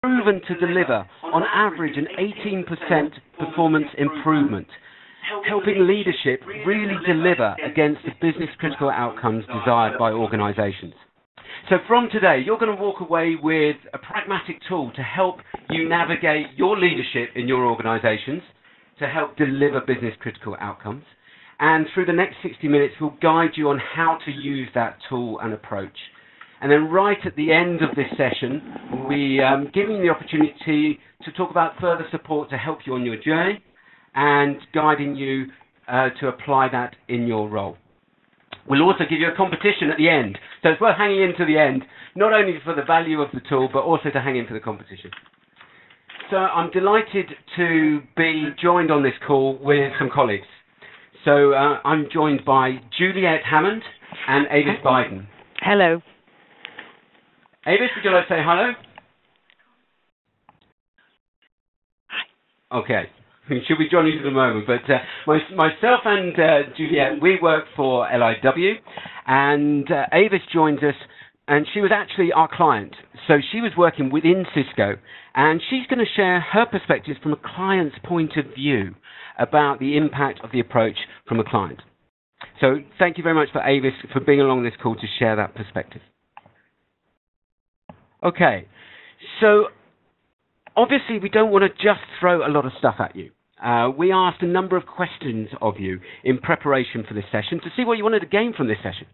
proven to deliver, on average, an 18% performance improvement, helping leadership really deliver against the business critical outcomes desired by organizations. So from today, you're going to walk away with a pragmatic tool to help you navigate your leadership in your organizations, to help deliver business critical outcomes. And through the next 60 minutes, we'll guide you on how to use that tool and approach. And then right at the end of this session, we give you the opportunity to talk about further support to help you on your journey and guiding you to apply that in your role. We'll also give you a competition at the end. So it's worth hanging in to the end, not only for the value of the tool, but also to hang in for the competition. So I'm delighted to be joined on this call with some colleagues. So I'm joined by Juliet Hammond and Avis Biden. Hello. Avis, would you like to say hello? Hi. Okay. She'll be joining us in a moment. But myself and Juliet, we work for LIW, and Avis joins us, and she was actually our client. So she was working within Cisco, and she's going to share her perspectives from a client's point of view about the impact of the approach from a client. So thank you very much for Avis for being along this call to share that perspective. Okay, so obviously we don't want to just throw a lot of stuff at you. We asked a number of questions of you in preparation for this session to see what you wanted to gain from this session.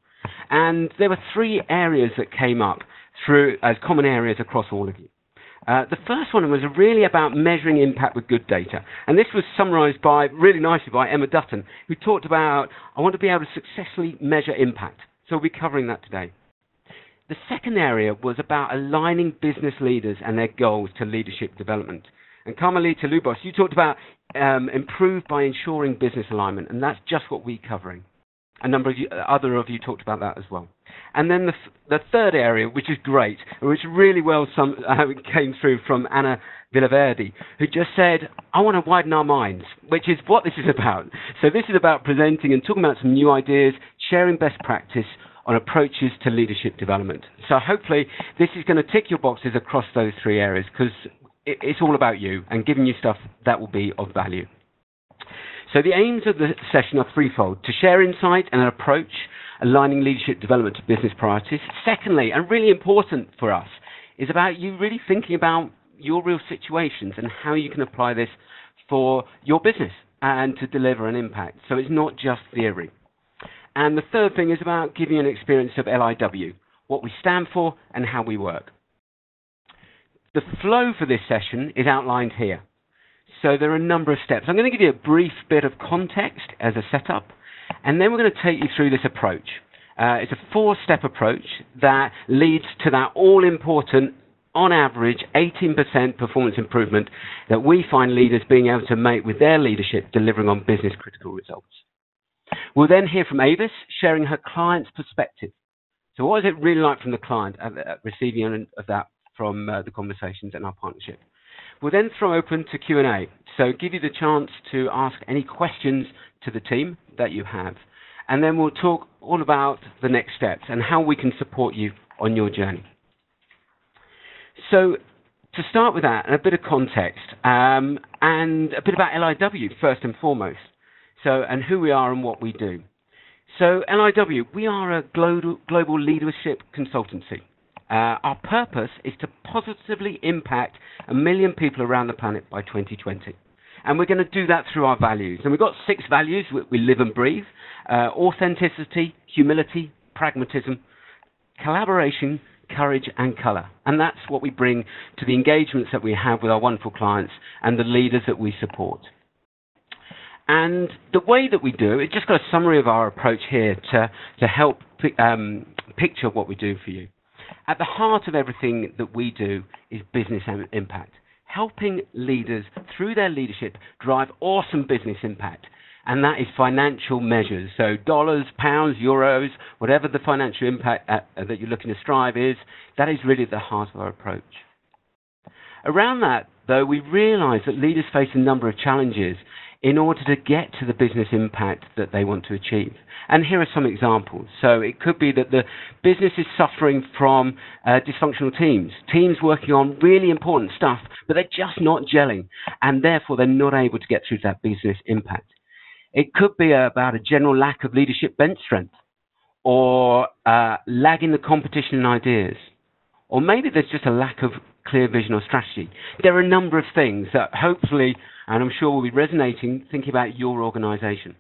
And there were 3 areas that came up through as common areas across all of you. The first one was really about measuring impact with good data. And this was summarized really nicely by Emma Dutton, who talked about, I want to be able to successfully measure impact. So we'll be covering that today. The second area was about aligning business leaders and their goals to leadership development. And Carmelita Lubos, you talked about improve by ensuring business alignment, and that's just what we're covering. A number of you, other of you talked about that as well. And then the third area, which is great, which really well came through from Anna Villaverde, who just said, I want to widen our minds, which is what this is about. So this is about presenting and talking about some new ideas, sharing best practice on approaches to leadership development. So hopefully this is going to tick your boxes across those 3 areas, because it's all about you and giving you stuff that will be of value. So the aims of the session are threefold: to share insight and an approach, aligning leadership development to business priorities. Secondly, and really important for us, is about you really thinking about your real situations and how you can apply this for your business and to deliver an impact. So it's not just theory. And the third thing is about giving you an experience of LIW, what we stand for and how we work. The flow for this session is outlined here. So there are a number of steps. I'm going to give you a brief bit of context as a setup, and then we're going to take you through this approach. It's a 4-step approach that leads to that all-important, on average, 18% performance improvement that we find leaders being able to make with their leadership delivering on business-critical results. We'll then hear from Avis, sharing her client's perspective. So what is it really like from the client, receiving of that from the conversations and our partnership? We'll then throw open to Q&A, so give you the chance to ask any questions to the team that you have. And then we'll talk all about the next steps and how we can support you on your journey. So to start with that, and a bit of context, and a bit about LIW first and foremost, so and who we are and what we do. So LIW, we are a global leadership consultancy. Our purpose is to positively impact 1 million people around the planet by 2020. And we're going to do that through our values. And we've got 6 values we live and breathe: authenticity, humility, pragmatism, collaboration, courage, and colour. And that's what we bring to the engagements that we have with our wonderful clients and the leaders that we support. And the way that we do it, just got a summary of our approach here to help picture what we do for you. At the heart of everything that we do is business impact, helping leaders through their leadership drive awesome business impact. And that is financial measures. So dollars, pounds, euros, whatever the financial impact that you're looking to strive is, that is really the heart of our approach. Around that, though, we realize that leaders face a number of challenges in order to get to the business impact that they want to achieve. And here are some examples. So it could be that the business is suffering from dysfunctional teams working on really important stuff, but they're just not gelling, and therefore they're not able to get through to that business impact. It could be about a general lack of leadership bench strength, or lagging the competition in ideas, or maybe there's just a lack of clear vision or strategy. There are a number of things that hopefully, and I'm sure will be resonating, thinking about your organization.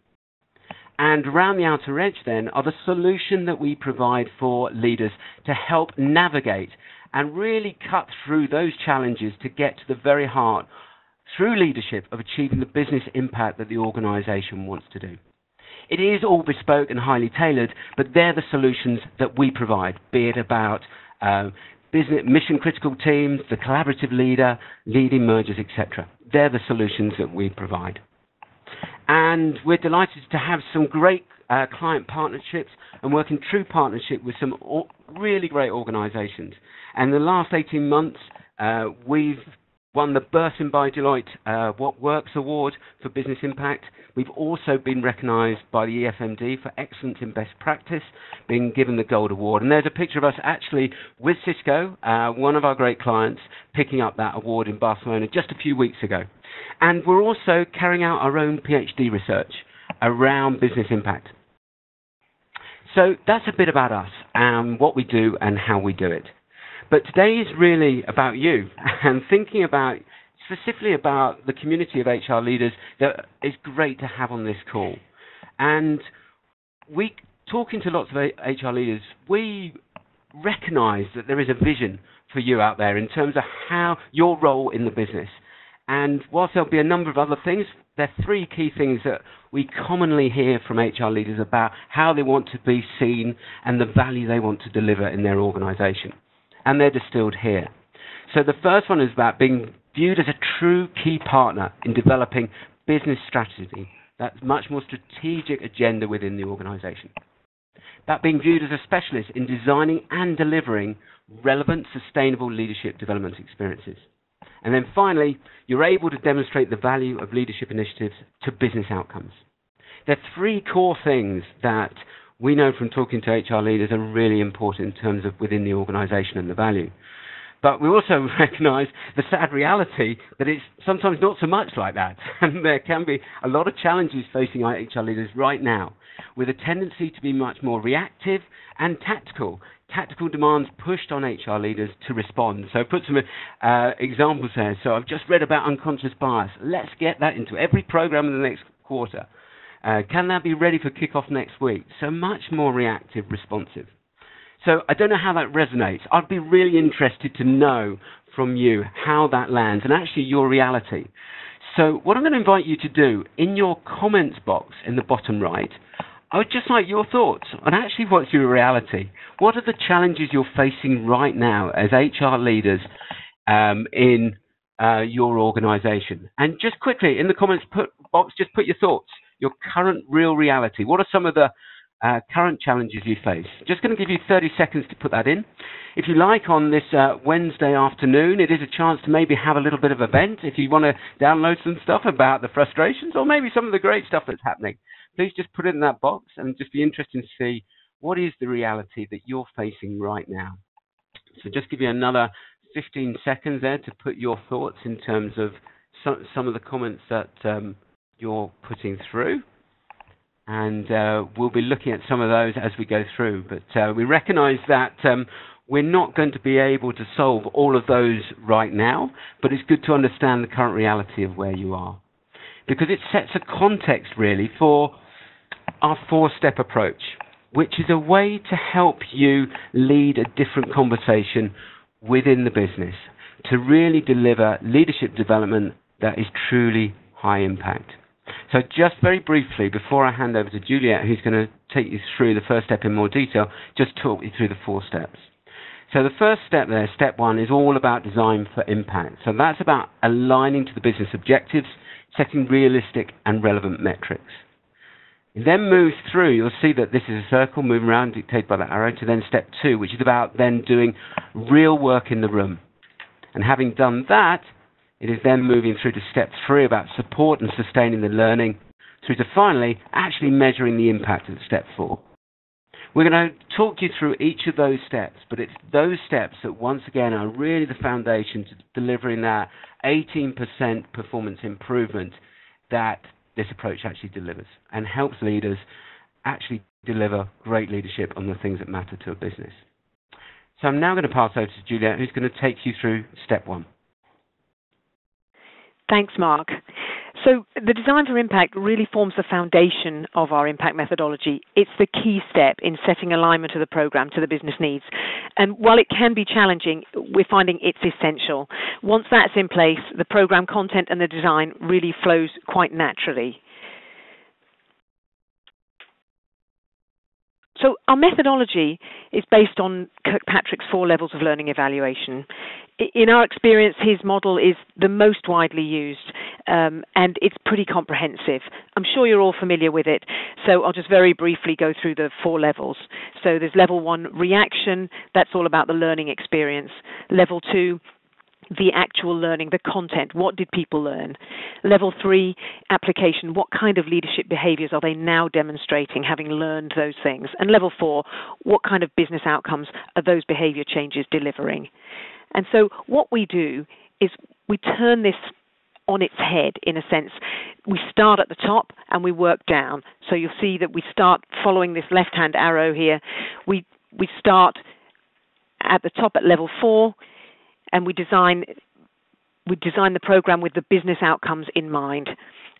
And around the outer edge then are the solution that we provide for leaders to help navigate and really cut through those challenges to get to the very heart, through leadership, of achieving the business impact that the organization wants to do. It is all bespoke and highly tailored, but they're the solutions that we provide, be it about business mission-critical teams, the collaborative leader, leading mergers, etc. They're the solutions that we provide. And we're delighted to have some great client partnerships and work in true partnership with some really great organizations. And in the last 18 months, we've won the Burson by Deloitte What Works Award for Business Impact. We've also been recognised by the EFMD for Excellence in Best Practice, being given the Gold Award. And there's a picture of us actually with Cisco, one of our great clients, picking up that award in Barcelona just a few weeks ago. And we're also carrying out our own PhD research around business impact. So that's a bit about us and what we do and how we do it. But today is really about you and thinking about, specifically about the community of HR leaders that is great to have on this call. And we, talking to lots of HR leaders, we recognize that there is a vision for you out there in terms of how your role in the business. And whilst there'll be a number of other things, there are three key things that we commonly hear from HR leaders about how they want to be seen and the value they want to deliver in their organization. And they're distilled here. So the first one is about being viewed as a true key partner in developing business strategy. That's much more strategic agenda within the organization. That being viewed as a specialist in designing and delivering relevant, sustainable leadership development experiences. And then finally, you're able to demonstrate the value of leadership initiatives to business outcomes. There are three core things that we know from talking to HR leaders are really important in terms of within the organization and the value. But we also recognize the sad reality that it's sometimes not so much like that. And there can be a lot of challenges facing our HR leaders right now, with a tendency to be much more reactive and tactical. Tactical demands pushed on HR leaders to respond. So I put some examples there. So I've just read about unconscious bias. Let's get that into every program in the next quarter. Can that be ready for kickoff next week? So much more reactive, responsive. So I don't know how that resonates. I'd be really interested to know from you how that lands and actually your reality. So what I'm going to invite you to do in your comments box in the bottom right, I would just like your thoughts on actually what's your reality. What are the challenges you're facing right now as HR leaders in your organization? And just quickly in the comments box, just put your thoughts. Your current real reality. What are some of the current challenges you face? Just going to give you 30 seconds to put that in. If you like, on this Wednesday afternoon, it is a chance to maybe have a little bit of event. If you want to download some stuff about the frustrations or maybe some of the great stuff that's happening, please just put it in that box and just be interested to see what is the reality that you're facing right now. So just give you another 15 seconds there to put your thoughts in terms of some of the comments that you're putting through, and we'll be looking at some of those as we go through. But we recognize that we're not going to be able to solve all of those right now, but it's good to understand the current reality of where you are, because it sets a context really for our four-step approach, which is a way to help you lead a different conversation within the business to really deliver leadership development that is truly high impact. So just very briefly, before I hand over to Juliet, who's going to take you through the first step in more detail, just talk you through the 4 steps. So the first step there, step 1, is all about design for impact. So that's about aligning to the business objectives, setting realistic and relevant metrics. You then move through, you'll see that this is a circle moving around, dictated by that arrow, to then step 2, which is about then doing real work in the room. And having done that, It is then moving through to step 3 about support and sustaining the learning, through to finally actually measuring the impact of step 4. We're going to talk you through each of those steps, but it's those steps that once again are really the foundation to delivering that 18% performance improvement that this approach actually delivers and helps leaders actually deliver great leadership on the things that matter to a business. So I'm now going to pass over to Juliet, who's going to take you through step 1. Thanks, Mark. So the design for impact really forms the foundation of our impact methodology. It's the key step in setting alignment of the program to the business needs. And while it can be challenging, we're finding it's essential. Once that's in place, the program content and the design really flows quite naturally. So our methodology is based on Kirkpatrick's 4 levels of learning evaluation. In our experience, his model is the most widely used, and it's pretty comprehensive. I'm sure you're all familiar with it, so I'll just very briefly go through the 4 levels. So there's level 1, reaction. That's all about the learning experience. Level 2, the actual learning, the content. What did people learn? Level 3, application. What kind of leadership behaviors are they now demonstrating, having learned those things? And level 4, what kind of business outcomes are those behavior changes delivering? And so what we do is we turn this on its head, in a sense. We start at the top and we work down. So you'll see that we start following this left-hand arrow here. We start at the top at level 4, and we design the program with the business outcomes in mind.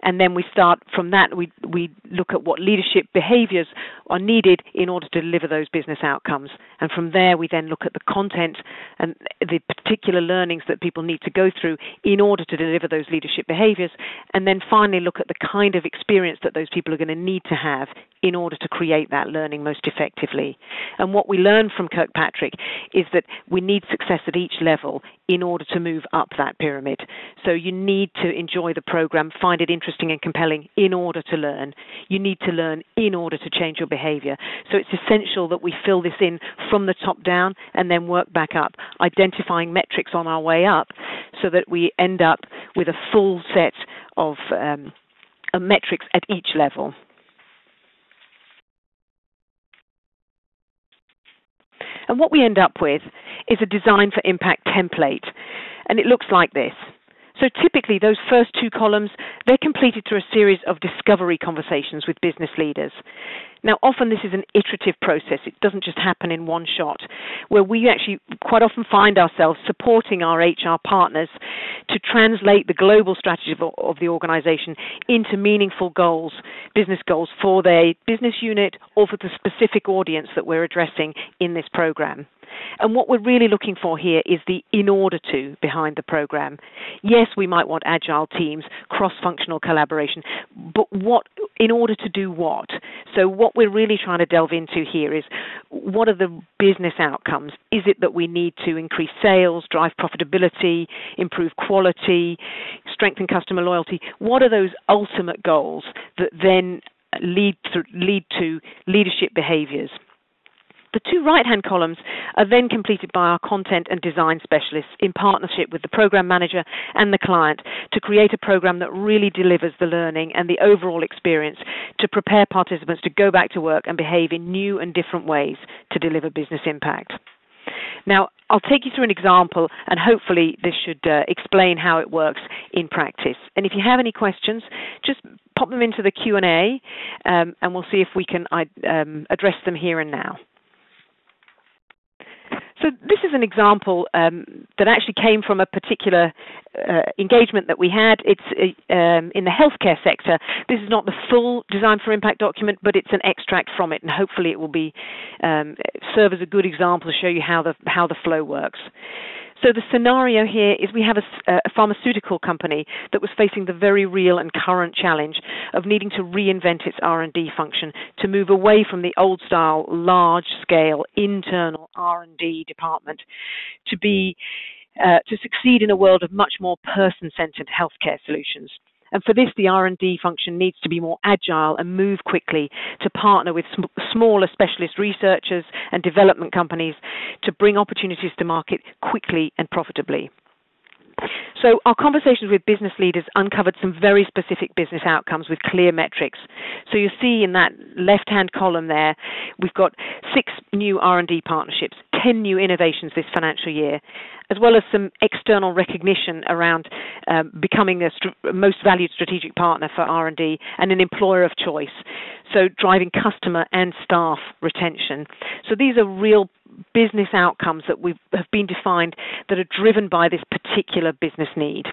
And then we start from that, we look at what leadership behaviors are needed in order to deliver those business outcomes. And from there, we then look at the content and the particular learnings that people need to go through in order to deliver those leadership behaviors. And then finally look at the kind of experience that those people are going to need to have in order to create that learning most effectively. And what we learn from Kirkpatrick is that we need success at each level in order to move up that pyramid. So you need to enjoy the program, find it interesting and compelling in order to learn. You need to learn in order to change your behavior. So it's essential that we fill this in from the top down and then work back up, identifying metrics on our way up so that we end up with a full set of metrics at each level. And what we end up with is a design for impact template. And it looks like this. So typically, those first 2 columns, they're completed through a series of discovery conversations with business leaders. Now, often this is an iterative process. It doesn't just happen in one shot, where we actually quite often find ourselves supporting our HR partners to translate the global strategy of the organization into meaningful goals, business goals for their business unit or for the specific audience that we're addressing in this program. And what we're really looking for here is the in order to behind the program. Yes, we might want agile teams, cross-functional collaboration, but what in order to do what? So what we're really trying to delve into here is what are the business outcomes? Is it that we need to increase sales, drive profitability, improve quality, strengthen customer loyalty? What are those ultimate goals that then lead to leadership behaviors? The 2 right-hand columns are then completed by our content and design specialists in partnership with the program manager and the client to create a program that really delivers the learning and the overall experience to prepare participants to go back to work and behave in new and different ways to deliver business impact. Now, I'll take you through an example, and hopefully this should explain how it works in practice. And if you have any questions, just pop them into the Q&A, and we'll see if we can address them here and now. So this is an example that actually came from a particular engagement that we had. It's in the healthcare sector. This is not the full Design for Impact document, but it's an extract from it, and hopefully it will be serve as a good example to show you how the flow works. So the scenario here is we have a pharmaceutical company that was facing the very real and current challenge of needing to reinvent its R&D function to move away from the old-style, large-scale, internal R&D department to succeed in a world of much more person-centered healthcare solutions. And for this, the R&D function needs to be more agile and move quickly to partner with smaller specialist researchers and development companies to bring opportunities to market quickly and profitably. So our conversations with business leaders uncovered some very specific business outcomes with clear metrics. So you see in that left-hand column there, we've got 6 new R&D partnerships, 10 new innovations this financial year, as well as some external recognition around becoming a most valued strategic partner for R&D and an employer of choice, so driving customer and staff retention. So these are real business outcomes that have been defined that are driven by this particular business need.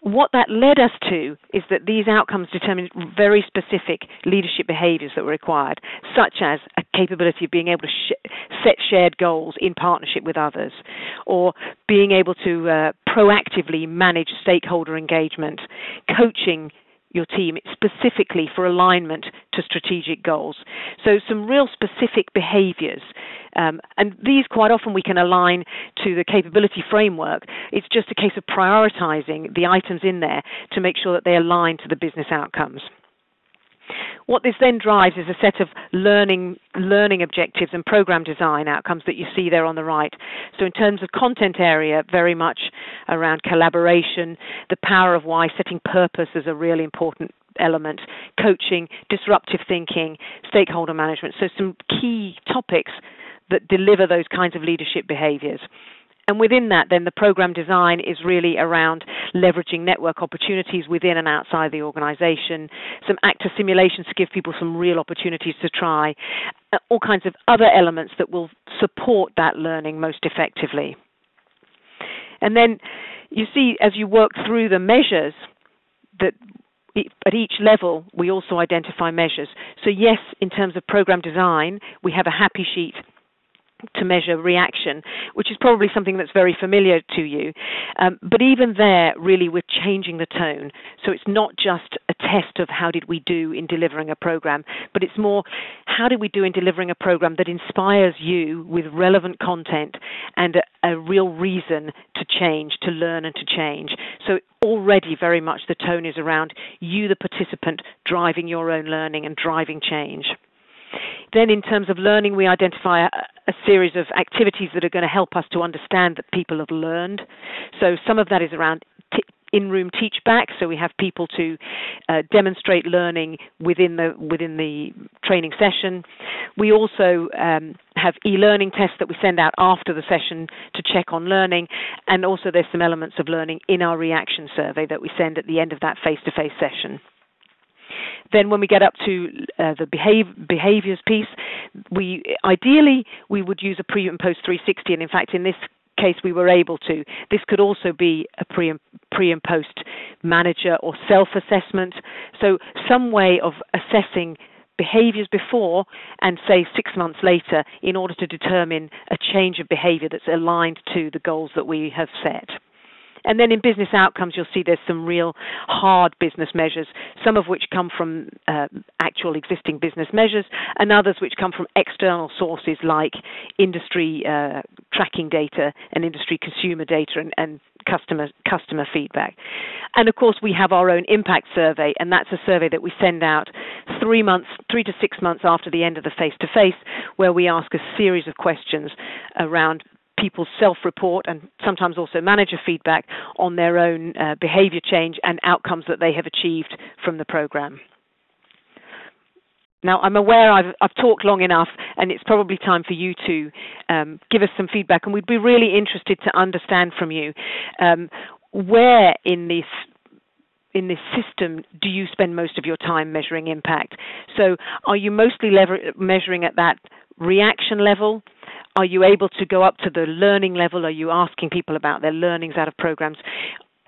What that led us to is that these outcomes determine very specific leadership behaviors that were required, such as a capability of being able to set shared goals in partnership with others, or being able to proactively manage stakeholder engagement, coaching your team specifically for alignment to strategic goals. So some real specific behaviors. And these quite often we can align to the capability framework. It's just a case of prioritizing the items in there to make sure that they align to the business outcomes. What this then drives is a set of learning objectives and program design outcomes that you see there on the right. So in terms of content area, very much around collaboration, the power of why, setting purpose is a really important element, coaching, disruptive thinking, stakeholder management. So some key topics that deliver those kinds of leadership behaviors. And within that, then, the program design is really around leveraging network opportunities within and outside the organization, some actor simulations to give people some real opportunities to try, all kinds of other elements that will support that learning most effectively. And then you see, as you work through the measures, that at each level, we also identify measures. So yes, in terms of program design, we have a happy sheet to measure reaction, which is probably something that's very familiar to you. But even there, really, we're changing the tone. So it's not just a test of how did we do in delivering a program, but it's more how did we do in delivering a program that inspires you with relevant content and a real reason to change, to learn and to change. So already very much the tone is around you, the participant, driving your own learning and driving change. Then in terms of learning, we identify a series of activities that are going to help us to understand that people have learned. So some of that is around in-room teach back, so we have people to demonstrate learning within the training session. We also have e-learning tests that we send out after the session to check on learning, and also there's some elements of learning in our reaction survey that we send at the end of that face-to-face session. Then when we get up to the behaviors piece, ideally we would use a pre and post 360, and in fact in this case we were able to. This could also be a pre and post manager or self-assessment, so some way of assessing behaviors before and say 6 months later in order to determine a change of behavior that's aligned to the goals that we have set. And then in business outcomes, you'll see there's some real hard business measures, some of which come from actual existing business measures, and others which come from external sources like industry tracking data and industry consumer data and customer feedback. And of course, we have our own impact survey, and that's a survey that we send out 3 to 6 months after the end of the face-to-face, where we ask a series of questions around people's self-report and sometimes also manager feedback on their own behavior change and outcomes that they have achieved from the program. Now, I'm aware I've talked long enough, and it's probably time for you to give us some feedback, and we'd be really interested to understand from you where in this system do you spend most of your time measuring impact? So are you mostly measuring at that reaction level? Are you able to go up to the learning level? Are you asking people about their learnings out of programs?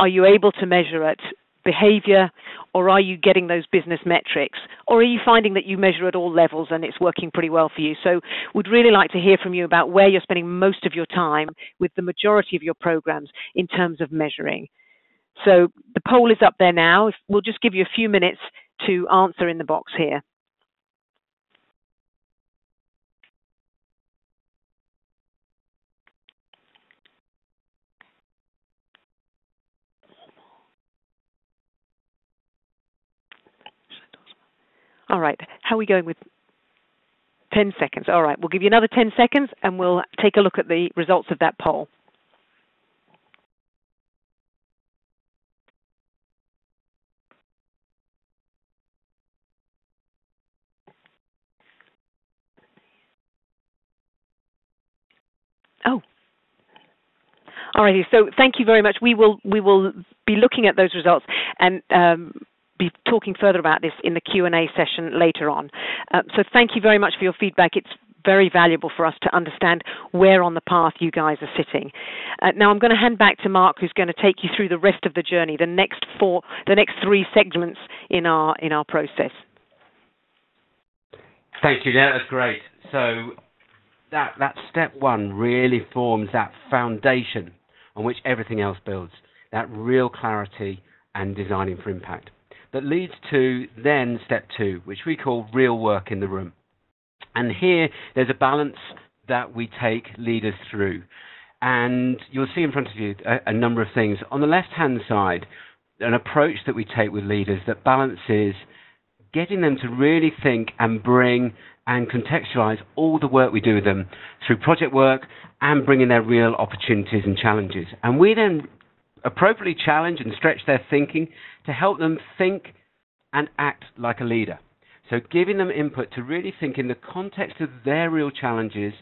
Are you able to measure at behavior, or are you getting those business metrics? Or are you finding that you measure at all levels and it's working pretty well for you? So we'd really like to hear from you about where you're spending most of your time with the majority of your programs in terms of measuring. So the poll is up there now. We'll just give you a few minutes to answer in the box here. All right, how are we going with 10 seconds? All right, we'll give you another 10 seconds and we'll take a look at the results of that poll. Alrighty, so thank you very much. We will be looking at those results and be talking further about this in the Q&A session later on. So thank you very much for your feedback. It's very valuable for us to understand where on the path you guys are sitting. Now I'm going to hand back to Mark, who's going to take you through the rest of the journey, the next 3 segments in our process. Thank you. Yeah, that's great. So that step 1 really forms that foundation on which everything else builds, that real clarity and designing for impact. That leads to then step 2, which we call real work in the room. And here there's a balance that we take leaders through. And you'll see in front of you a number of things. On the left-hand side, an approach that we take with leaders that balances getting them to really think and bring and contextualize all the work we do with them through project work and bringing their real opportunities and challenges. And we then appropriately challenge and stretch their thinking to help them think and act like a leader. So giving them input to really think in the context of their real challenges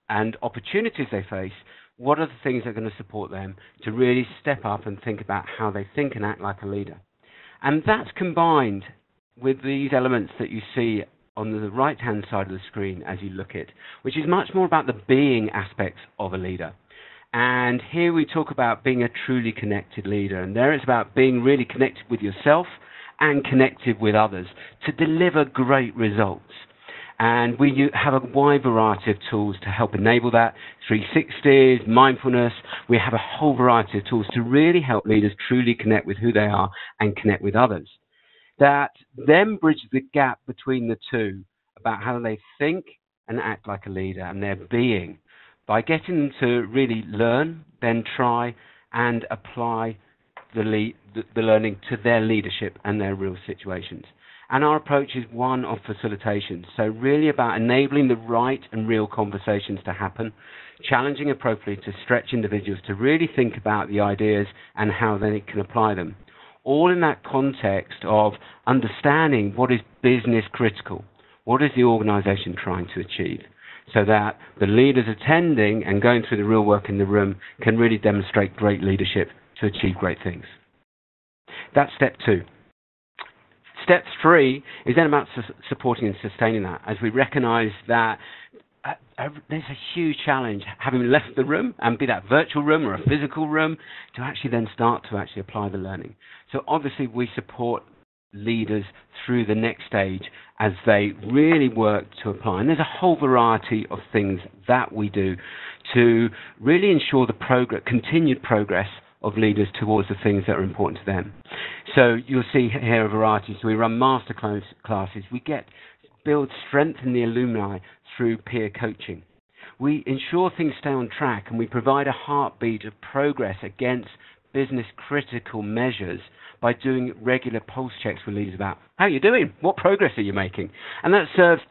and opportunities they face, what are the things that are going to support them to really step up and think about how they think and act like a leader. And that's combined with these elements that you see on the right-hand side of the screen as you look at it, which is much more about the being aspects of a leader. And here we talk about being a truly connected leader, and there it's about being really connected with yourself and connected with others to deliver great results. And we have a wide variety of tools to help enable that, 360s, mindfulness. We have a whole variety of tools to really help leaders truly connect with who they are and connect with others. That then bridges the gap between the two about how they think and act like a leader and their being by getting them to really learn, then try and apply the learning to their leadership and their real situations. And our approach is one of facilitation, so really about enabling the right and real conversations to happen, challenging appropriately to stretch individuals to really think about the ideas and how they can apply them. All in that context of understanding what is business critical, what is the organization trying to achieve, so that the leaders attending and going through the real work in the room can really demonstrate great leadership to achieve great things. That's step 2. Step 3 is then about supporting and sustaining that, as we recognize that there's a huge challenge having left the room, and be that virtual room or a physical room, to actually then start to actually apply the learning. So obviously we support leaders through the next stage as they really work to apply. And there's a whole variety of things that we do to really ensure the continued progress of leaders towards the things that are important to them. So you'll see here a variety. So we run master classes. We build strength in the alumni through peer coaching. We ensure things stay on track, and we provide a heartbeat of progress against business critical measures by doing regular pulse checks with leaders about how you're doing, what progress are you making. And that serves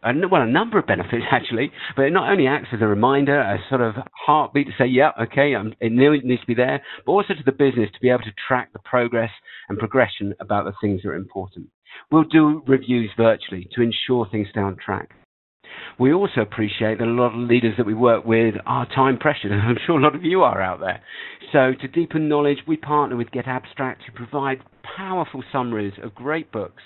a number of benefits actually, but it not only acts as a reminder, a sort of heartbeat to say, yeah, okay, it needs to be there, but also to the business to be able to track the progress and progression about the things that are important. We'll do reviews virtually to ensure things stay on track. We also appreciate that a lot of leaders that we work with are time pressured, and I'm sure a lot of you are out there. So to deepen knowledge, we partner with Get Abstract to provide powerful summaries of great books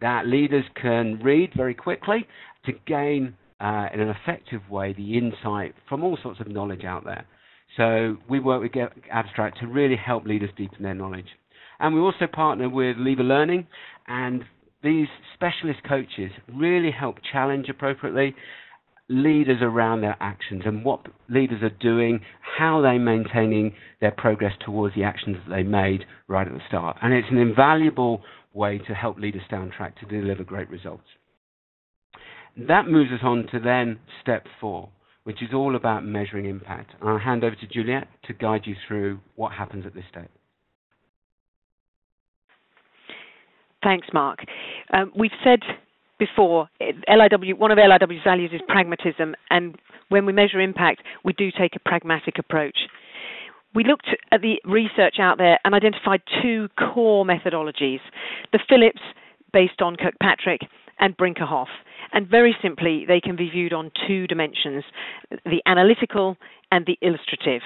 that leaders can read very quickly to gain, in an effective way, the insight from all sorts of knowledge out there. So we work with Get Abstract to really help leaders deepen their knowledge. And we also partner with Lever Learning, and these specialist coaches really help challenge appropriately leaders around their actions and what leaders are doing, how they're maintaining their progress towards the actions that they made right at the start. And it's an invaluable way to help leaders stay on track to deliver great results. That moves us on to then step 4, which is all about measuring impact. And I'll hand over to Juliet to guide you through what happens at this step. Thanks, Mark. We've said before, one of LIW's values is pragmatism, and when we measure impact, we do take a pragmatic approach. We looked at the research out there and identified 2 core methodologies, the Phillips, based on Kirkpatrick, and Brinkerhoff. And very simply, they can be viewed on 2 dimensions, the analytical and the illustrative.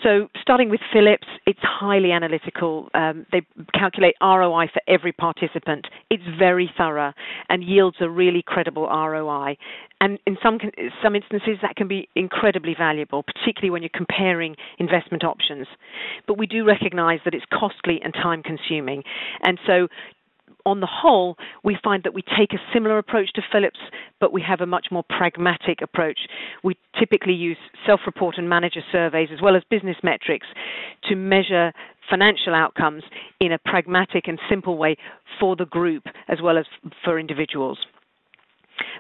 So starting with Philips, it's highly analytical. They calculate ROI for every participant. It's very thorough and yields a really credible ROI. And in some instances, that can be incredibly valuable, particularly when you're comparing investment options. But we do recognize that it's costly and time-consuming. And so on the whole, we find that we take a similar approach to Philips, but we have a much more pragmatic approach. We typically use self-report and manager surveys as well as business metrics to measure financial outcomes in a pragmatic and simple way for the group as well as for individuals.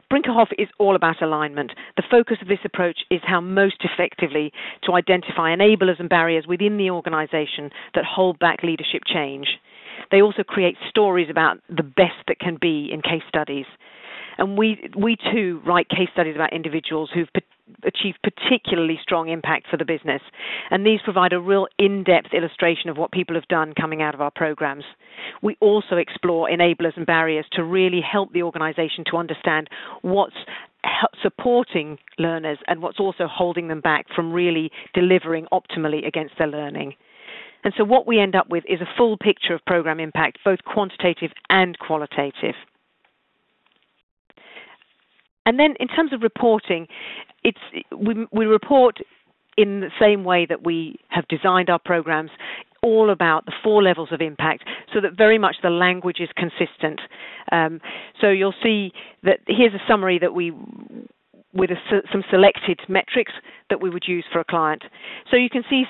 Brinkerhoff is all about alignment. The focus of this approach is how most effectively to identify enablers and barriers within the organization that hold back leadership change. They also create stories about the best that can be in case studies. And we too write case studies about individuals who've achieved particularly strong impact for the business. And these provide a real in-depth illustration of what people have done coming out of our programs. We also explore enablers and barriers to really help the organization to understand what's supporting learners and what's also holding them back from really delivering optimally against their learning. And so what we end up with is a full picture of program impact, both quantitative and qualitative. And then in terms of reporting, we report in the same way that we have designed our programs, all about the 4 levels of impact, so that very much the language is consistent. So you'll see that here's a summary that with some selected metrics that we would use for a client. So you can see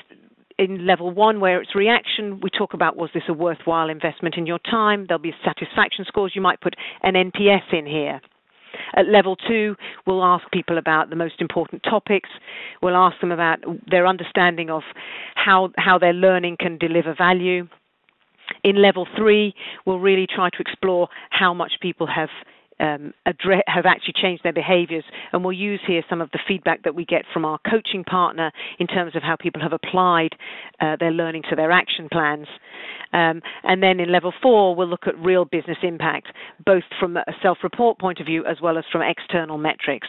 in level 1, where it's reaction, we talk about, was this a worthwhile investment in your time? There'll be satisfaction scores. You might put an NPS in here. At level 2, we'll ask people about the most important topics. We'll ask them about their understanding of how their learning can deliver value. In level 3, we'll really try to explore how much people have actually changed their behaviors, and we'll use here some of the feedback that we get from our coaching partner in terms of how people have applied their learning to their action plans. And then in level 4, we'll look at real business impact, both from a self-report point of view as well as from external metrics.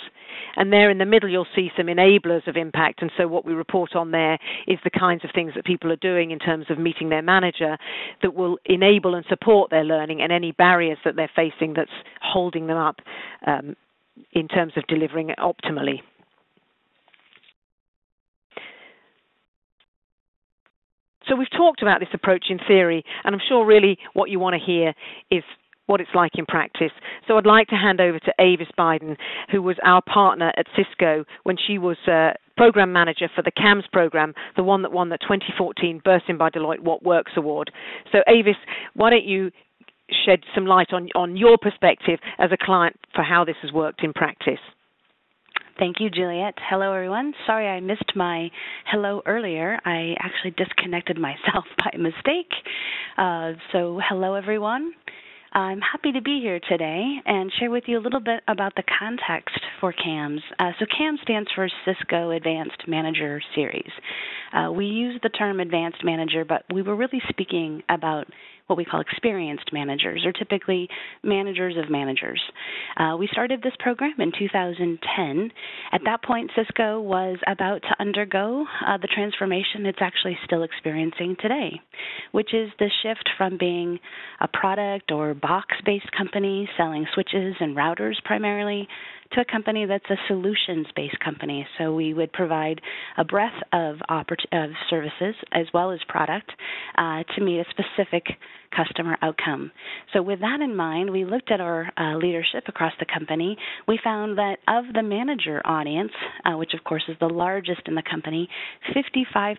And there in the middle, you'll see some enablers of impact. And so what we report on there is the kinds of things that people are doing in terms of meeting their manager that will enable and support their learning, and any barriers that they're facing that's holding them up in terms of delivering it optimally. So we've talked about this approach in theory, and I'm sure really what you want to hear is what it's like in practice. So I'd like to hand over to Avis Biden, who was our partner at Cisco when she was program manager for the CAMS program, the one that won the 2014 Bursting by Deloitte What Works Award. So Avis, why don't you shed some light on your perspective as a client for how this has worked in practice? Thank you, Juliet. Hello, everyone. Sorry I missed my hello earlier. I actually disconnected myself by mistake. So hello, everyone. I'm happy to be here today and share with you a little bit about the context for CAMS. So CAMS stands for Cisco Advanced Manager Series. We use the term Advanced Manager, but we were really speaking about what we call experienced managers, or typically managers of managers. We started this program in 2010. At that point, Cisco was about to undergo the transformation it's actually still experiencing today, which is the shift from being a product or box-based company selling switches and routers primarily to a company that's a solutions-based company. So we would provide a breadth of services as well as product to meet a specific customer outcome. So with that in mind, we looked at our leadership across the company. We found that of the manager audience, which of course is the largest in the company, 55%,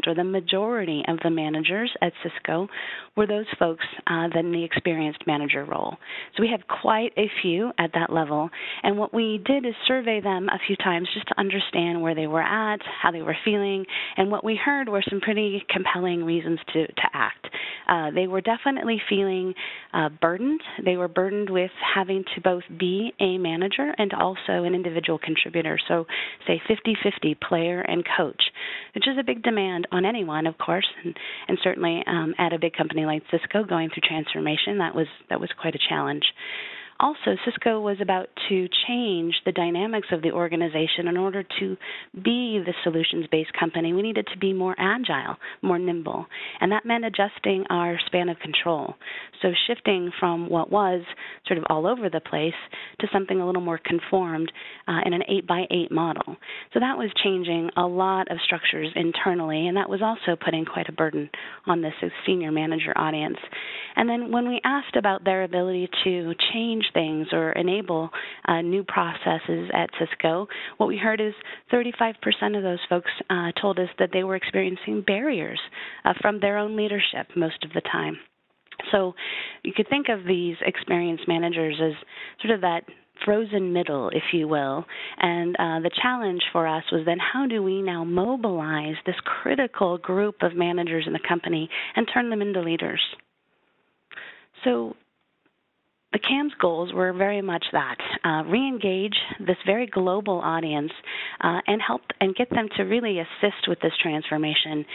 or the majority of the managers at Cisco, were those folks in the experienced manager role. So we had quite a few at that level, and what we did is survey them a few times just to understand where they were at, how they were feeling, and what we heard were some pretty compelling reasons to act. They were definitely feeling burdened. They were burdened with having to both be a manager and also an individual contributor. So say 50-50 player and coach, which is a big demand on anyone, of course, and certainly at a big company like Cisco going through transformation, that was quite a challenge. Also, Cisco was about to change the dynamics of the organization. In order to be the solutions-based company, we needed to be more agile, more nimble, and that meant adjusting our span of control. So shifting from what was sort of all over the place to something a little more conformed in an 8x8 model. So that was changing a lot of structures internally, and that was also putting quite a burden on this senior manager audience. And then when we asked about their ability to change things or enable new processes at Cisco, what we heard is 35% of those folks told us that they were experiencing barriers from their own leadership most of the time. So you could think of these experienced managers as sort of that frozen middle, if you will. And the challenge for us was then how do we now mobilize this critical group of managers in the company and turn them into leaders? So the CAM's goals were very much that, re-engage this very global audience and help and get them to really assist with this transformation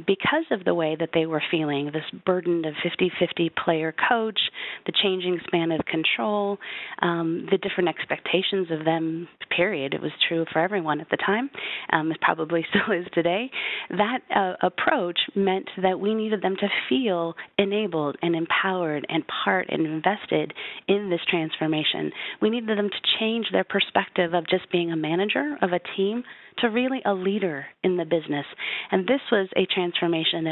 because of the way that they were feeling, this burden of 50-50 player coach, the changing span of control, the different expectations of them, period. It was true for everyone at the time. It probably still is today. That approach meant that we needed them to feel enabled and empowered and part and invested in this transformation. We needed them to change their perspective of just being a manager of a team to really a leader in the business. And this was a transformation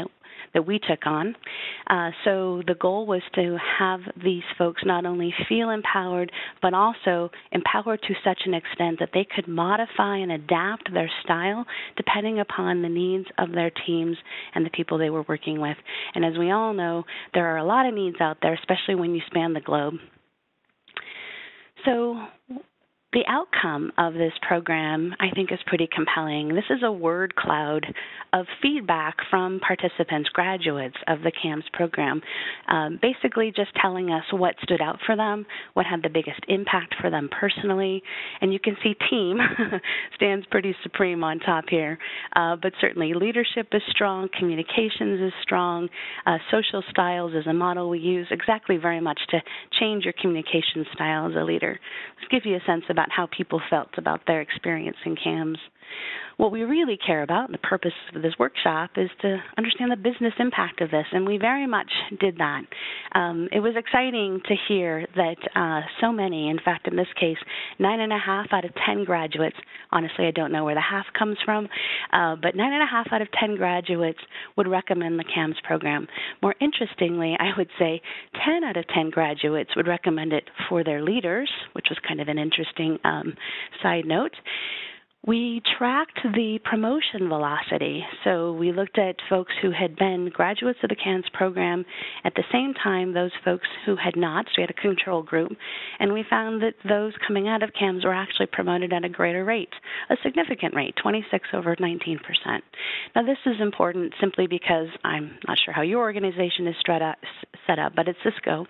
that we took on. So the goal was to have these folks not only feel empowered, but also empowered to such an extent that they could modify and adapt their style depending upon the needs of their teams and the people they were working with. And as we all know, there are a lot of needs out there, especially when you span the globe. So the outcome of this program, I think, is pretty compelling. This is a word cloud of feedback from participants, graduates of the CAMS program, basically just telling us what stood out for them, what had the biggest impact for them personally. And you can see team stands pretty supreme on top here. But certainly leadership is strong, communications is strong, social styles is a model we use exactly very much to change your communication style as a leader. Let's give you a sense about how people felt about their experience in CAMS. What we really care about, and the purpose of this workshop, is to understand the business impact of this, and we very much did that. It was exciting to hear that so many, in fact, in this case, 9.5 out of 10 graduates, honestly, I don't know where the half comes from, but 9.5 out of 10 graduates would recommend the CAMS program. More interestingly, I would say 10 out of 10 graduates would recommend it for their leaders, which was kind of an interesting side note. We tracked the promotion velocity. So we looked at folks who had been graduates of the CAMS program, at the same time those folks who had not, so we had a control group, and we found that those coming out of CAMS were actually promoted at a greater rate, a significant rate, 26 over 19%. Now this is important simply because I'm not sure how your organization is set up, but at Cisco,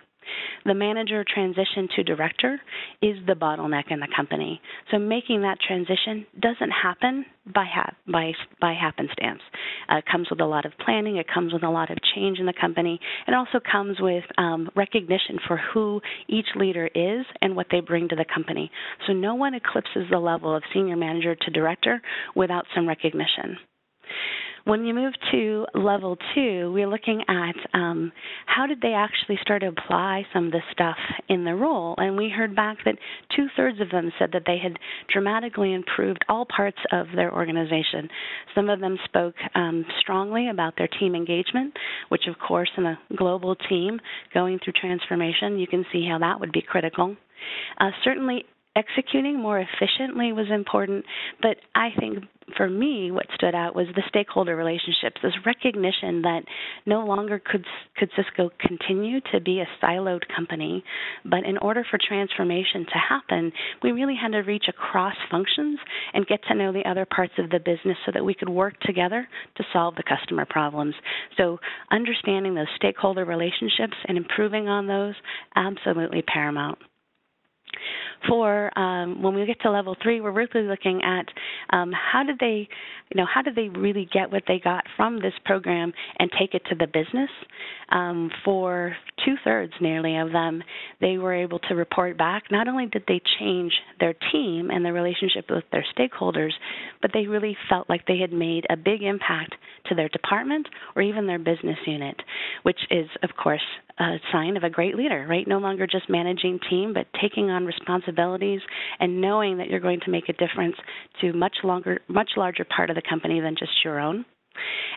the manager transition to director is the bottleneck in the company. So making that transition doesn't happen by happenstance. It comes with a lot of planning. It comes with a lot of change in the company. It also comes with recognition for who each leader is and what they bring to the company. So no one eclipses the level of senior manager to director without some recognition. When you move to level 2, we're looking at how did they actually start to apply some of this stuff in the role. And we heard back that 2/3 of them said that they had dramatically improved all parts of their organization. Some of them spoke strongly about their team engagement, which, of course, in a global team going through transformation, you can see how that would be critical. Certainly, executing more efficiently was important, but I think for me what stood out was the stakeholder relationships, this recognition that no longer could Cisco continue to be a siloed company, but in order for transformation to happen, we really had to reach across functions and get to know the other parts of the business so that we could work together to solve the customer problems. So understanding those stakeholder relationships and improving on those, absolutely paramount. For when we get to level 3, we're really looking at how did they really get what they got from this program and take it to the business. For 2/3 nearly of them, they were able to report back. Not only did they change their team and their relationship with their stakeholders, but they really felt like they had made a big impact to their department or even their business unit, which is, of course, a sign of a great leader, right? No longer just managing team, but taking on responsibilities and knowing that you're going to make a difference to much larger part of the company than just your own.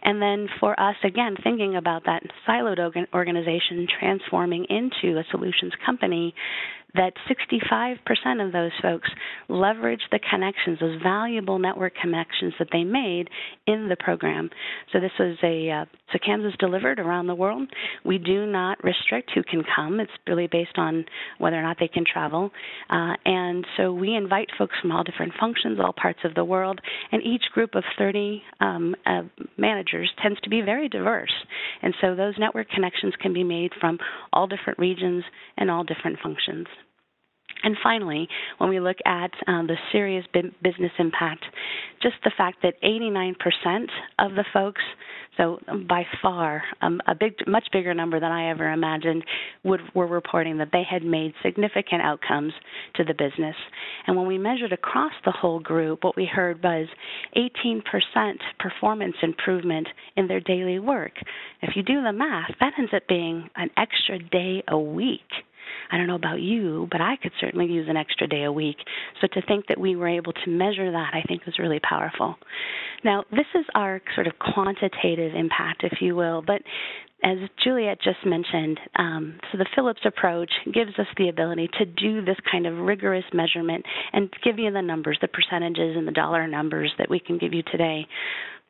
And then for us, again, thinking about that siloed organization transforming into a solutions company, that 65% of those folks leveraged the connections, those valuable network connections that they made in the program. So this was so CAMS is delivered around the world. We do not restrict who can come. It's really based on whether or not they can travel. And so we invite folks from all different functions, all parts of the world, and each group of 30 managers tends to be very diverse. And so those network connections can be made from all different regions and all different functions. And finally, when we look at the serious business impact, just the fact that 89% of the folks, so by far much bigger number than I ever imagined, were reporting that they had made significant outcomes to the business. And when we measured across the whole group, what we heard was 18% performance improvement in their daily work. If you do the math, that ends up being an extra day a week. I don't know about you, but I could certainly use an extra day a week. So to think that we were able to measure that, I think was really powerful. Now, this is our sort of quantitative impact, if you will, but as Juliet just mentioned, so the Phillips approach gives us the ability to do this kind of rigorous measurement and give you the numbers, the percentages and the dollar numbers that we can give you today.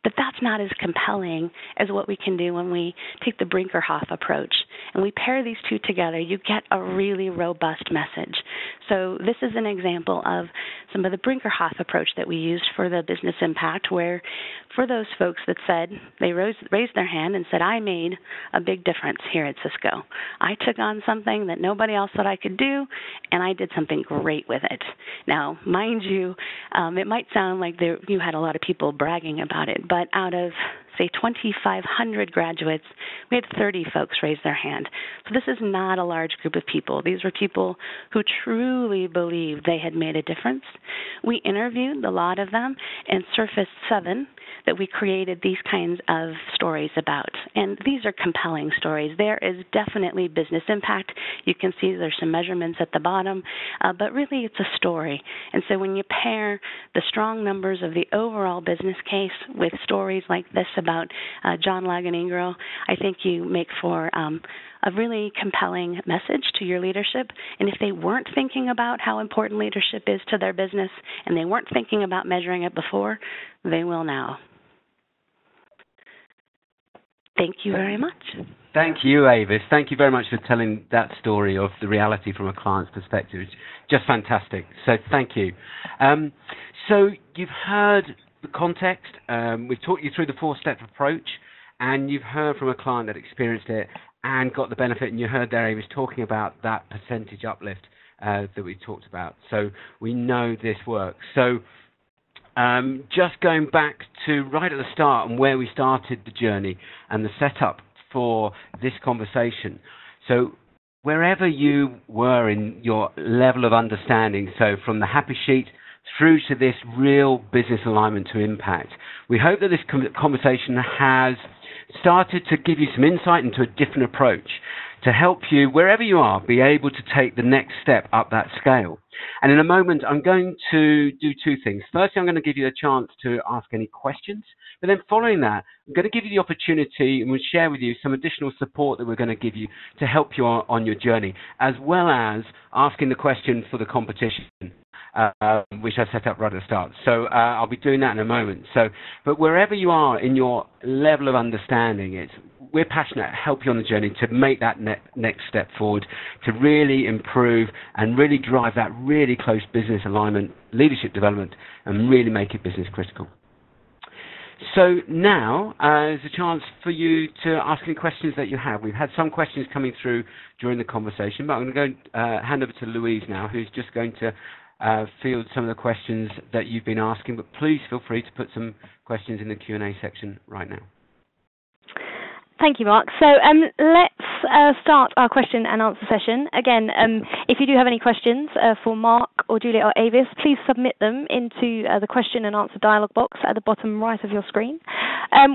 But that's not as compelling as what we can do when we take the Brinkerhoff approach. And we pair these two together, you get a really robust message. So this is an example of some of the Brinkerhoff approach that we used for the business impact, where for those folks that said, they raised their hand and said, I made a big difference here at Cisco. I took on something that nobody else thought I could do, and I did something great with it. Now, mind you, it might sound like you had a lot of people bragging about it, but out of, say, 2,500 graduates, we had 30 folks raise their hand. So this is not a large group of people. These were people who truly believed they had made a difference. We interviewed a lot of them and surfaced 7 that we created these kinds of stories about. And these are compelling stories. There is definitely business impact. You can see there's some measurements at the bottom, but really it's a story. And so when you pair the strong numbers of the overall business case with stories like this about John Lagan-Ingrel, I think you make for a really compelling message to your leadership. And if they weren't thinking about how important leadership is to their business and they weren't thinking about measuring it before, they will now. Thank you very much. Thank you, Avis. Thank you very much for telling that story of the reality from a client's perspective. It's just fantastic. So thank you. So you've heard the context. We've talked you through the 4-step approach, and you've heard from a client that experienced it and got the benefit, and you heard there Avis talking about that percentage uplift that we talked about. So we know this works. So just going back to right at the start and where we started the journey and the setup for this conversation. So wherever you were in your level of understanding, so from the happy sheet through to this real business alignment to impact, we hope that this conversation has started to give you some insight into a different approach to help you, wherever you are, be able to take the next step up that scale. And in a moment, I'm going to do 2 things. Firstly, I'm going to give you a chance to ask any questions. But then following that, I'm going to give you the opportunity and we'll share with you some additional support that we're going to give you to help you on your journey, as well as asking the question for the competition, which I set up right at the start. So I'll be doing that in a moment. But wherever you are in your level of understanding, we're passionate to help you on the journey to make that next step forward, to really improve and really drive that really close business alignment, leadership development, and really make it business critical. So now there's a chance for you to ask any questions that you have. We've had some questions coming through during the conversation, but I'm going to go hand over to Louise now, who's just going to field some of the questions that you've been asking, but please feel free to put some questions in the Q&A section right now. Thank you, Mark. So let's start our question and answer session. Again, if you do have any questions for Mark or Julia or Avis, please submit them into the question and answer dialog box at the bottom right of your screen.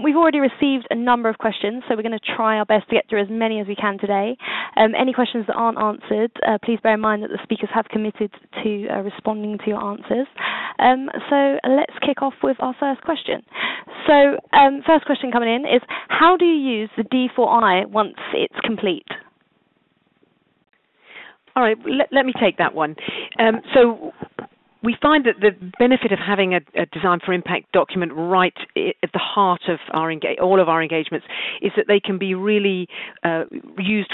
We've already received a number of questions, so we're going to try our best to get through as many as we can today. Any questions that aren't answered, please bear in mind that the speakers have committed to responding to your answers. So let's kick off with our first question. So first question coming in is, how do you use the D4I once it's complete? All right, let me take that one. So we find that the benefit of having a Design for Impact document right at the heart of all of our engagements is that they can be really used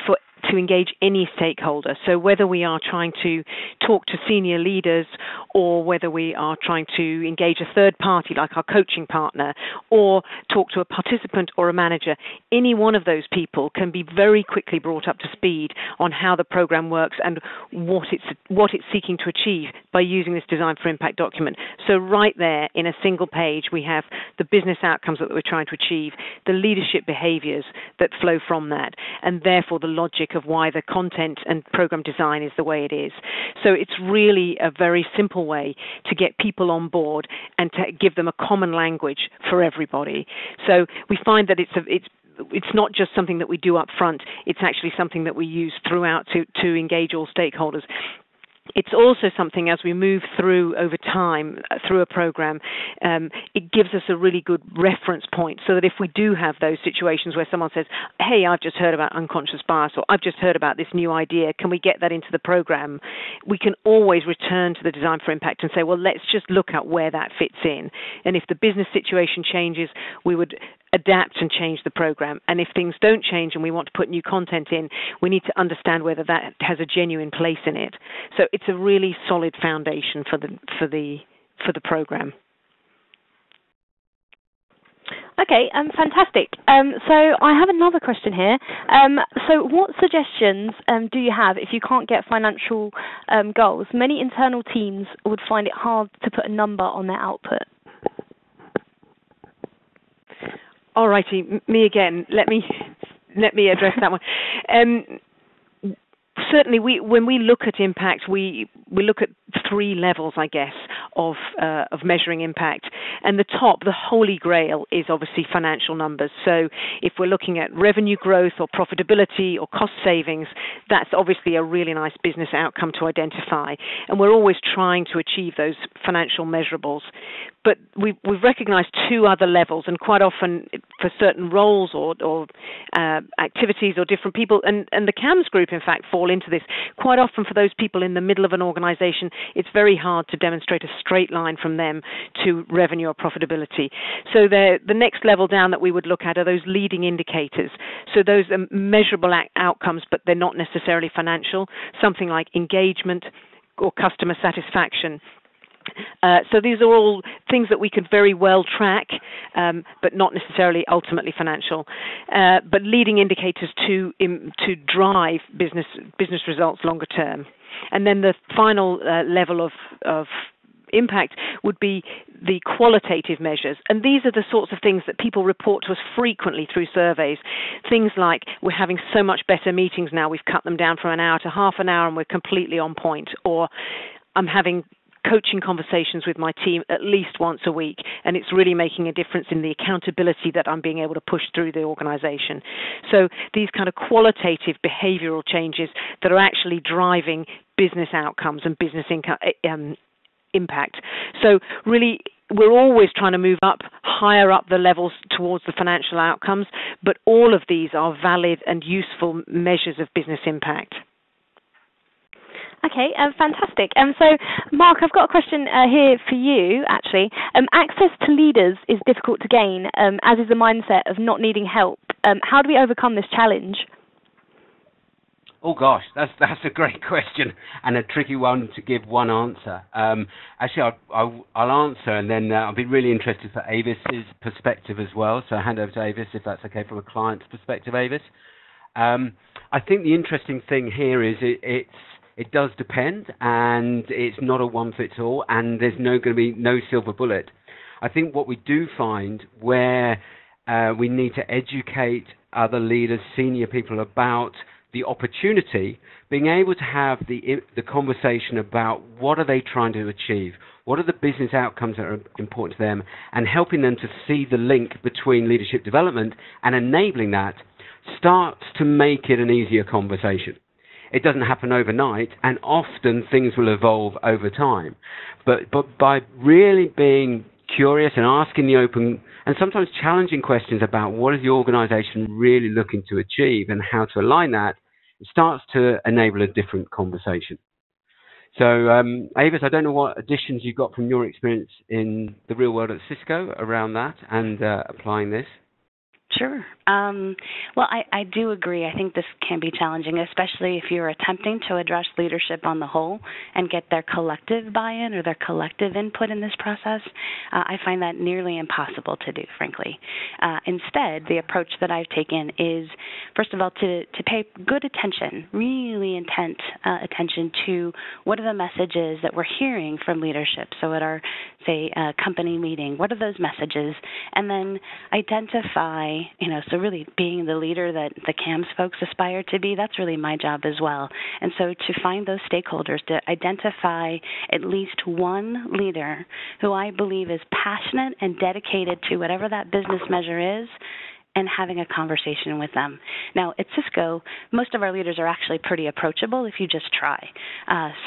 to engage any stakeholder. So whether we are trying to talk to senior leaders, or whether we are trying to engage a third party like our coaching partner, or talk to a participant or a manager, any one of those people can be very quickly brought up to speed on how the program works and what it's seeking to achieve by using this Design for Impact document. So right there in a single page we have the business outcomes that we're trying to achieve, the leadership behaviors that flow from that, and therefore the logic of why the content and program design is the way it is. So it's really a very simple way to get people on board and to give them a common language for everybody. So we find that it's not just something that we do up front, it's actually something that we use throughout to engage all stakeholders. It's also something, as we move through over time, through a program, it gives us a really good reference point, so that if we do have those situations where someone says, hey, I've just heard about unconscious bias, or I've just heard about this new idea, can we get that into the program? We can always return to the Design for Impact and say, well, let's just look at where that fits in. And if the business situation changes, we would adapt and change the program. And if things don't change and we want to put new content in, we need to understand whether that has a genuine place in it. So it's a really solid foundation for the program. Okay, fantastic. So I have another question here. So what suggestions do you have if you can't get financial goals? Many internal teams would find it hard to put a number on their output. All righty, me again. Let me address that one. Certainly, when we look at impact, we look at three levels, I guess, of measuring impact. And the holy grail, is obviously financial numbers. So if we're looking at revenue growth or profitability or cost savings, that's obviously a really nice business outcome to identify. And we're always trying to achieve those financial measurables. But we've recognized two other levels, and quite often for certain roles or activities or different people, and the CAMS group, in fact, fall into this. Quite often for those people in the middle of an organization, it's very hard to demonstrate a straight line from them to revenue or profitability. So the next level down that we would look at are those leading indicators. So those are measurable outcomes, but they're not necessarily financial, something like engagement or customer satisfaction. So these are all things that we could very well track, but not necessarily ultimately financial. But leading indicators to drive business results longer term. And then the final level of impact would be the qualitative measures. And these are the sorts of things that people report to us frequently through surveys. Things like, we're having so much better meetings now, we've cut them down from an hour to half an hour and we're completely on point. Or, I'm having coaching conversations with my team at least once a week, and it's really making a difference in the accountability that I'm being able to push through the organization. So these kind of qualitative behavioral changes that are actually driving business outcomes and business impact. So really, we're always trying to move up, higher up the levels towards the financial outcomes, but all of these are valid and useful measures of business impact. Okay, fantastic. So, Mark, I've got a question here for you, actually. Access to leaders is difficult to gain, as is the mindset of not needing help. How do we overcome this challenge? Oh gosh, that's a great question and a tricky one to give one answer. Actually, I'll answer, and then I'll be really interested for Avis's perspective as well. So I'll hand over to Avis if that's okay from a client's perspective. Avis, I think the interesting thing here is it does depend, and it's not a one fits all, and there's going to be no silver bullet. I think what we do find where we need to educate other leaders, senior people about the opportunity, being able to have the conversation about what are they trying to achieve, what are the business outcomes that are important to them, and helping them to see the link between leadership development and enabling that starts to make it an easier conversation. It doesn't happen overnight, and often things will evolve over time. But by really being curious and asking the open and sometimes challenging questions about what is the organization really looking to achieve and how to align that, it starts to enable a different conversation. So, Avis, I don't know what additions you got from your experience in the real world at Cisco around that and applying this. Sure. Well, I do agree. I think this can be challenging, especially if you're attempting to address leadership on the whole and get their collective buy-in or their collective input in this process. I find that nearly impossible to do, frankly. Instead, the approach that I've taken is, first of all, to pay good attention, really intense attention to what are the messages that we're hearing from leadership. So at our, say, company meeting, what are those messages? And then identify, so really being the leader that the CAMS folks aspire to be, that's really my job as well. And so to find those stakeholders, to identify at least one leader who I believe is passionate and dedicated to whatever that business measure is, and having a conversation with them. Now, at Cisco, most of our leaders are actually pretty approachable if you just try.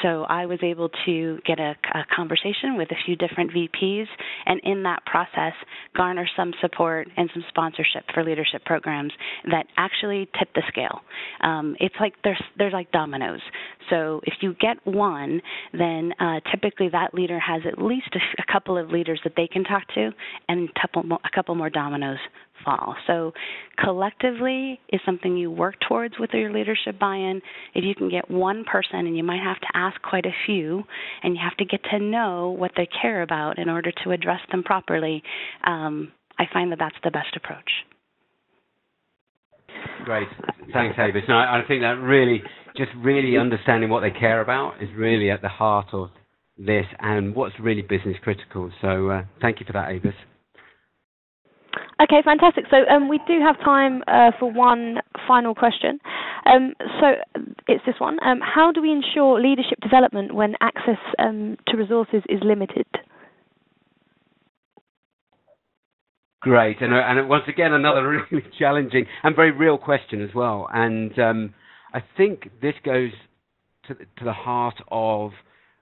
So I was able to get a conversation with a few different VPs, and in that process, garner some support and some sponsorship for leadership programs that actually tip the scale. It's like there's like dominoes. So if you get one, then typically that leader has at least a couple of leaders that they can talk to, and a couple more dominoes fall. So collectively is something you work towards with your leadership buy-in. If you can get one person, and you might have to ask quite a few, and you have to get to know what they care about in order to address them properly, I find that that's the best approach. Great. Thanks, Avis. No, I think that really understanding what they care about is really at the heart of this and what's really business critical. So thank you for that, Avis. Okay, fantastic. So we do have time for one final question. So it's this one. How do we ensure leadership development when access to resources is limited? Great. And once again, another really challenging and very real question as well. And I think this goes to the heart of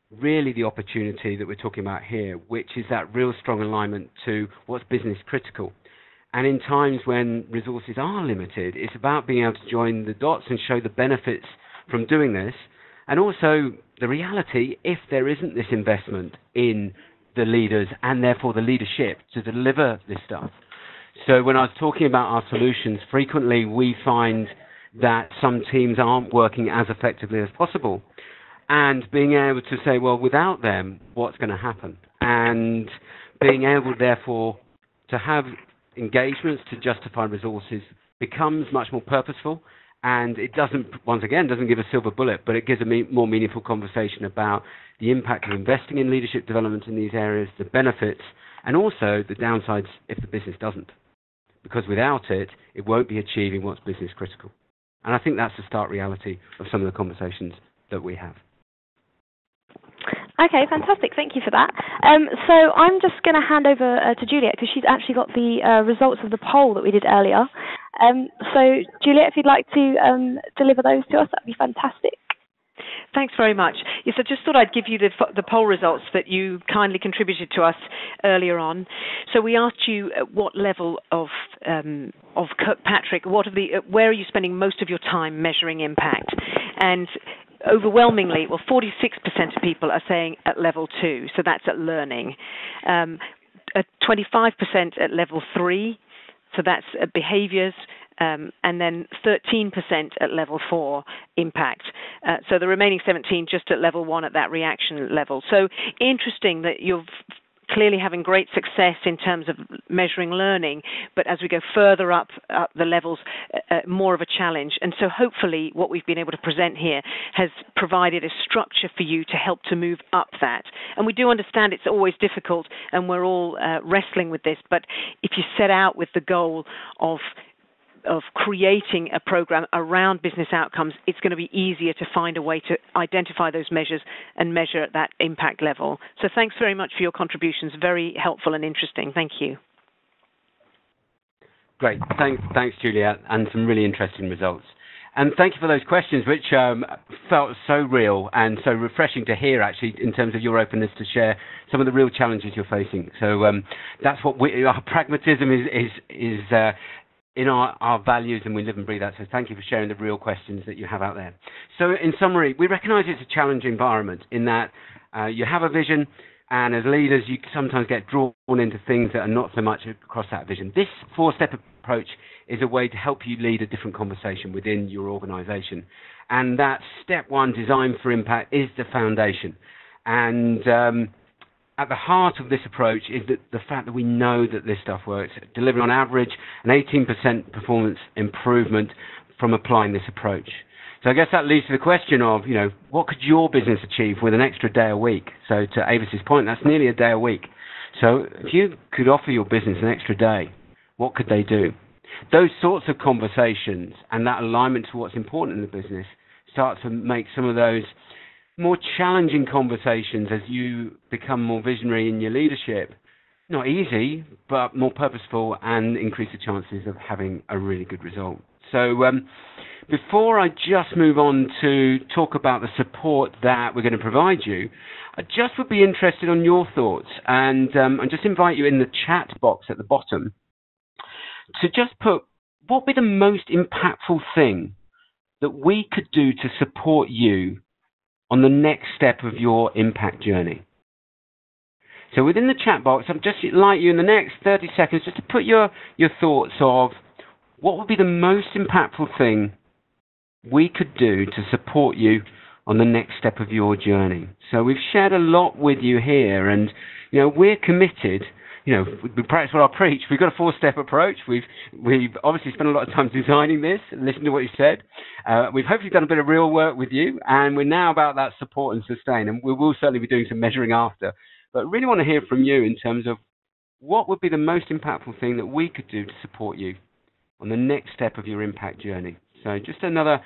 really the opportunity that we're talking about here, which is that real strong alignment to what's business critical. And in times when resources are limited, it's about being able to join the dots and show the benefits from doing this, and also the reality if there isn't this investment in the leaders and therefore the leadership to deliver this stuff. So when I was talking about our solutions, frequently we find that some teams aren't working as effectively as possible, and being able to say, well, without them, what's going to happen? And being able, therefore, to have engagements to justify resources becomes much more purposeful, and it doesn't give a silver bullet, but it gives a more meaningful conversation about the impact of investing in leadership development in these areas, the benefits, and also the downsides if the business doesn't. Because without it, it won't be achieving what's business critical. And I think that's the stark reality of some of the conversations that we have. Okay, fantastic. Thank you for that. So I'm just going to hand over to Juliet because she's actually got the results of the poll that we did earlier. So Juliet, if you'd like to deliver those to us, that'd be fantastic. Thanks very much. Yes, I just thought I'd give you the poll results that you kindly contributed to us earlier on. So we asked you what level of Kirkpatrick, where are you spending most of your time measuring impact? And overwhelmingly, 46% of people are saying at level 2, so that's at learning. 25% at level 3, so that's at behaviours, and then 13% at level 4 impact. So the remaining 17 just at level 1 at that reaction level. So interesting that you're clearly having great success in terms of measuring learning, but as we go further up the levels, more of a challenge. And so hopefully what we've been able to present here has provided a structure for you to help to move up that. And we do understand it's always difficult, and we're all wrestling with this, but if you set out with the goal of creating a program around business outcomes, it's going to be easier to find a way to identify those measures and measure at that impact level. So thanks very much for your contributions. Very helpful and interesting. Thank you. Great. Thanks, Juliet, and some really interesting results. And thank you for those questions, which felt so real and so refreshing to hear, actually, in terms of your openness to share some of the real challenges you're facing. So that's what our pragmatism is in our values, and we live and breathe that. So thank you for sharing the real questions that you have out there. So in summary, we recognize it's a challenging environment in that you have a vision, and as leaders, you sometimes get drawn into things that are not so much across that vision. This 4-step approach is a way to help you lead a different conversation within your organization. And that step 1, design for impact, is the foundation. And at the heart of this approach is the fact that we know that this stuff works, delivering on average an 18% performance improvement from applying this approach. So I guess that leads to the question of, what could your business achieve with an extra day a week? So to Avis's point, that's nearly a day a week. So if you could offer your business an extra day, what could they do? Those sorts of conversations and that alignment to what's important in the business start to make some of those more challenging conversations as you become more visionary in your leadership, not easy, but more purposeful, and increase the chances of having a really good result. So before I just move on to talk about the support that we're going to provide you, I just would be interested on your thoughts, and I just invite you in the chat box at the bottom to just put, what would be the most impactful thing that we could do to support you on the next step of your impact journey? So within the chat box, I'd just like you in the next 30 seconds just to put your thoughts of what would be the most impactful thing we could do to support you on the next step of your journey. So we've shared a lot with you here, and we're committed. We practice what I preach. We've got a 4-step approach. We've obviously spent a lot of time designing this and listening to what you said. We've hopefully done a bit of real work with you, and we're now about that support and sustain, and we will certainly be doing some measuring after. But really want to hear from you in terms of what would be the most impactful thing that we could do to support you on the next step of your impact journey. So just another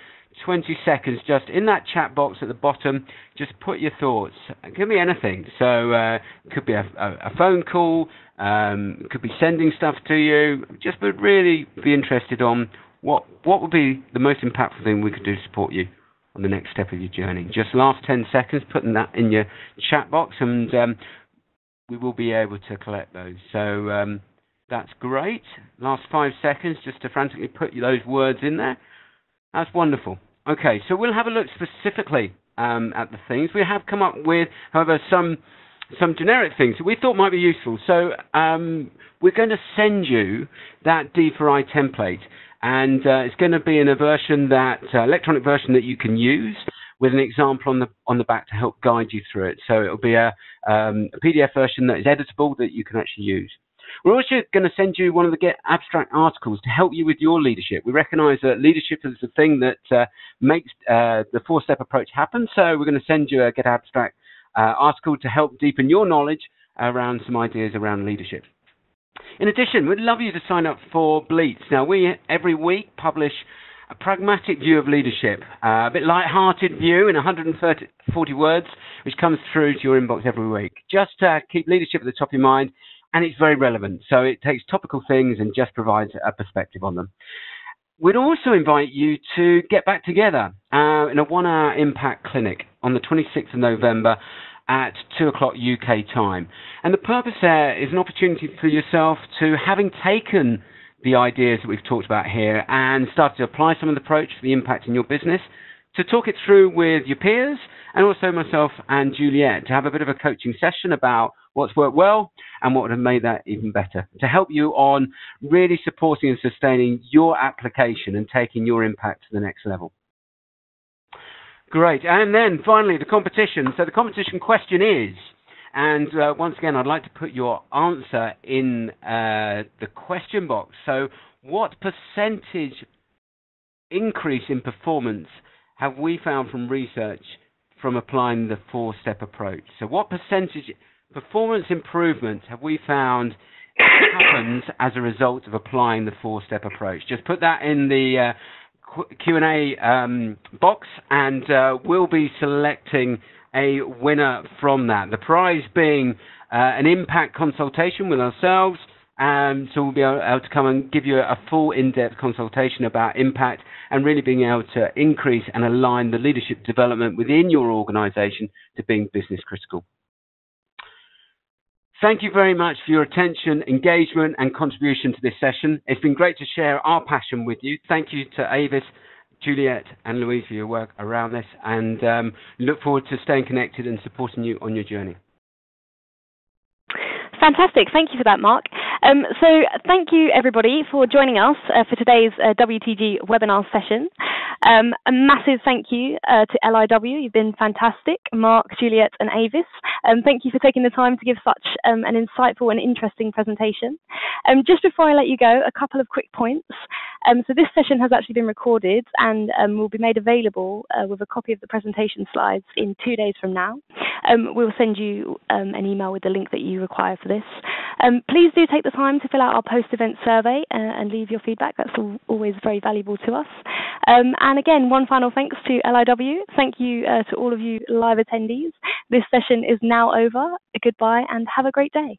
20 seconds, just in that chat box at the bottom, just put your thoughts. It could be anything. So it could be a phone call, it could be sending stuff to you. Just would really be interested on what would be the most impactful thing we could do to support you on the next step of your journey. Just last 10 seconds, putting that in your chat box, and we will be able to collect those. So that's great. Last 5 seconds, just to frantically put those words in there. That's wonderful. Okay, so we'll have a look specifically at the things. We have come up with, however, some generic things that we thought might be useful. So we're going to send you that D4I template, and it's going to be in a version electronic version that you can use with an example on the back to help guide you through it. So it'll be a PDF version that is editable that you can actually use. We're also going to send you one of the Get Abstract articles to help you with your leadership. We recognize that leadership is the thing that makes the 4-step approach happen. So we're going to send you a Get Abstract article to help deepen your knowledge around some ideas around leadership. In addition, we'd love you to sign up for Bleats. Now, we every week publish a pragmatic view of leadership, a bit light-hearted view in 140 words, which comes through to your inbox every week. Just to keep leadership at the top of your mind. And it's very relevant. So it takes topical things and just provides a perspective on them. We'd also invite you to get back together in a 1-hour impact clinic on the 26th of November at 2 o'clock UK time. And the purpose there is an opportunity for yourself to, having taken the ideas that we've talked about here and started to apply some of the approach for the impact in your business, to talk it through with your peers and also myself and Juliet to have a bit of a coaching session about what's worked well and what would have made that even better, to help you on really supporting and sustaining your application and taking your impact to the next level. Great. And then finally, the competition. So the competition question is, and once again, I'd like to put your answer in the question box. So what percentage increase in performance have we found from research from applying the four-step approach? So what percentage performance improvement have we found happens as a result of applying the four-step approach? Just put that in the Q&A box, and we'll be selecting a winner from that. The prize being an impact consultation with ourselves, so we'll be able to come and give you a full in-depth consultation about impact and really being able to increase and align the leadership development within your organization to being business critical. Thank you very much for your attention, engagement, and contribution to this session. It's been great to share our passion with you. Thank you to Avis, Juliet, and Louise for your work around this, and look forward to staying connected and supporting you on your journey. Fantastic. Thank you for that, Mark. So thank you, everybody, for joining us for today's WTG webinar session. A massive thank you to LIW. You've been fantastic, Mark, Juliet, and Avis. Thank you for taking the time to give such an insightful and interesting presentation. Just before I let you go, a couple of quick points. So this session has actually been recorded and will be made available with a copy of the presentation slides in 2 days from now. We'll send you an email with the link that you require for this. Please do take the time to fill out our post-event survey and leave your feedback. That's always very valuable to us. And again, one final thanks to LIW. Thank you to all of you live attendees. This session is now over. Goodbye and have a great day.